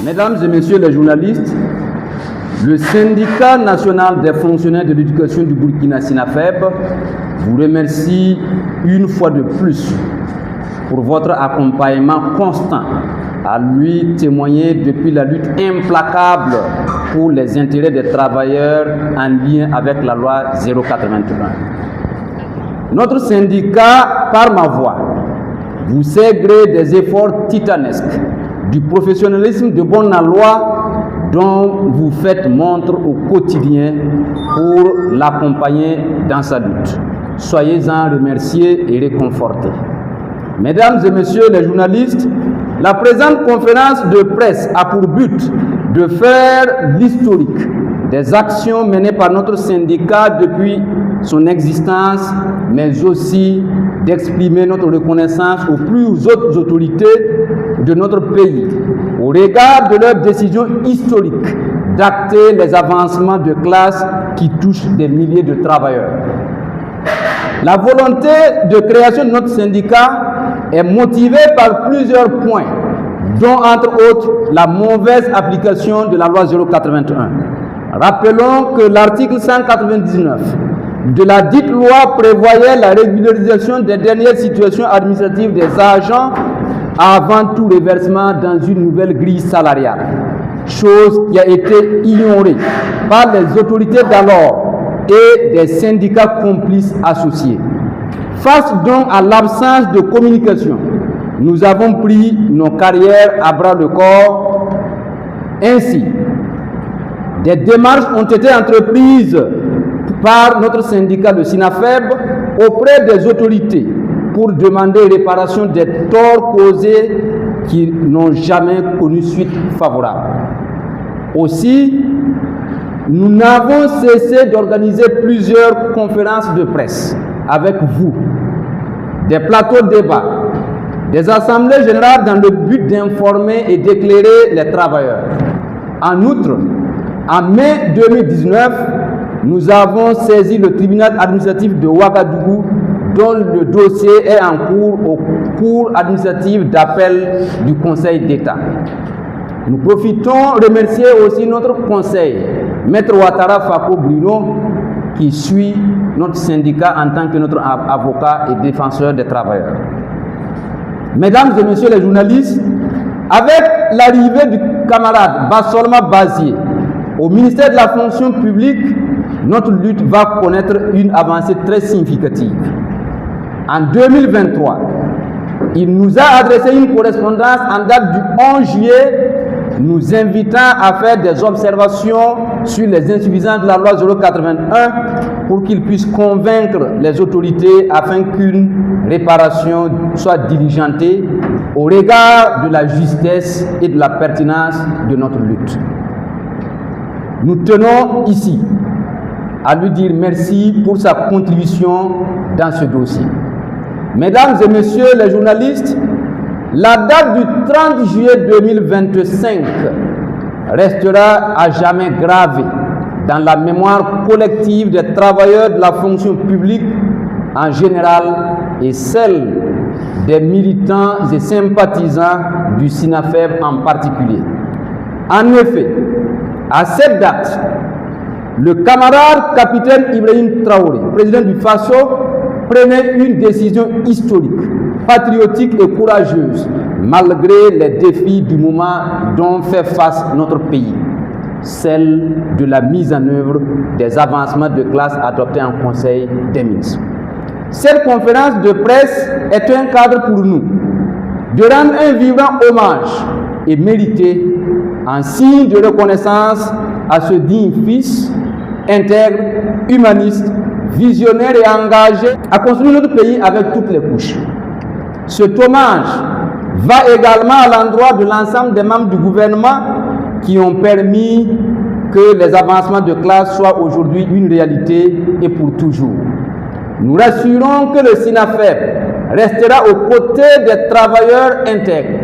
Mesdames et messieurs les journalistes, le syndicat national des fonctionnaires de l'éducation du Burkina SYNAFEB vous remercie une fois de plus pour votre accompagnement constant à lui témoigner depuis la lutte implacable pour les intérêts des travailleurs en lien avec la loi 081. Notre syndicat, par ma voix, vous sait gré des efforts titanesques, du professionnalisme de bonne loi dont vous faites montre au quotidien pour l'accompagner dans sa lutte. Soyez-en remerciés et réconfortés. Mesdames et messieurs les journalistes, la présente conférence de presse a pour but de faire l'historique des actions menées par notre syndicat depuis son existence, mais aussi d'exprimer notre reconnaissance aux plus hautes autorités de notre pays, au regard de leurs décisions historiques d'acter les avancements de classe qui touchent des milliers de travailleurs. La volonté de création de notre syndicat est motivée par plusieurs points, dont entre autres la mauvaise application de la loi 081. Rappelons que l'article 199 de la dite loi prévoyait la régularisation des dernières situations administratives des agents avant tout reversement dans une nouvelle grille salariale, chose qui a été ignorée par les autorités d'alors et des syndicats complices associés. Face donc à l'absence de communication, nous avons pris nos carrières à bras le corps. Ainsi, des démarches ont été entreprises par notre syndicat, le SYNAFEB, auprès des autorités pour demander réparation des torts causés qui n'ont jamais connu suite favorable. Aussi, nous n'avons cessé d'organiser plusieurs conférences de presse avec vous, des plateaux de débat, des assemblées générales dans le but d'informer et d'éclairer les travailleurs. En outre, en mai 2019, nous avons saisi le tribunal administratif de Ouagadougou, dont le dossier est en cours au cours administratif d'appel du Conseil d'État. Nous profitons de remercier aussi notre conseil, Maître Ouattara Fako Bruno, qui suit notre syndicat en tant que notre avocat et défenseur des travailleurs. Mesdames et messieurs les journalistes, avec l'arrivée du camarade Bassolma Bazié au ministère de la fonction publique, notre lutte va connaître une avancée très significative. En 2023, il nous a adressé une correspondance en date du 11 juillet, nous invitant à faire des observations sur les insuffisances de la loi 081 pour qu'il puisse convaincre les autorités afin qu'une réparation soit diligentée au regard de la justesse et de la pertinence de notre lutte. Nous tenons ici à lui dire merci pour sa contribution dans ce dossier. Mesdames et messieurs les journalistes, la date du 30 juillet 2025 restera à jamais gravée dans la mémoire collective des travailleurs de la fonction publique en général et celle des militants et sympathisants du SYNAFEB en particulier. En effet, à cette date, le camarade capitaine Ibrahim Traoré, président du FASO, prenait une décision historique, patriotique et courageuse, malgré les défis du moment dont fait face notre pays, celle de la mise en œuvre des avancements de classe adoptés en Conseil des ministres. Cette conférence de presse est un cadre pour nous de rendre un vibrant hommage et mérité en signe de reconnaissance à ce digne fils, intègre, humaniste, visionnaire et engagé à construire notre pays avec toutes les couches. Cet hommage va également à l'endroit de l'ensemble des membres du gouvernement qui ont permis que les avancements de classe soient aujourd'hui une réalité et pour toujours. Nous rassurons que le SYNAFEB restera aux côtés des travailleurs intègres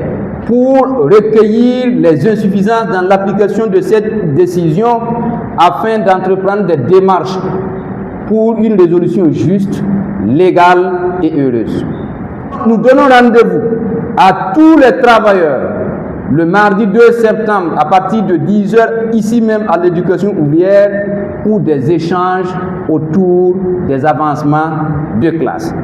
pour recueillir les insuffisances dans l'application de cette décision afin d'entreprendre des démarches pour une résolution juste, légale et heureuse. Nous donnons rendez-vous à tous les travailleurs le mardi 2 septembre à partir de 10h ici même à l'éducation ouvrière pour des échanges autour des avancements de classe.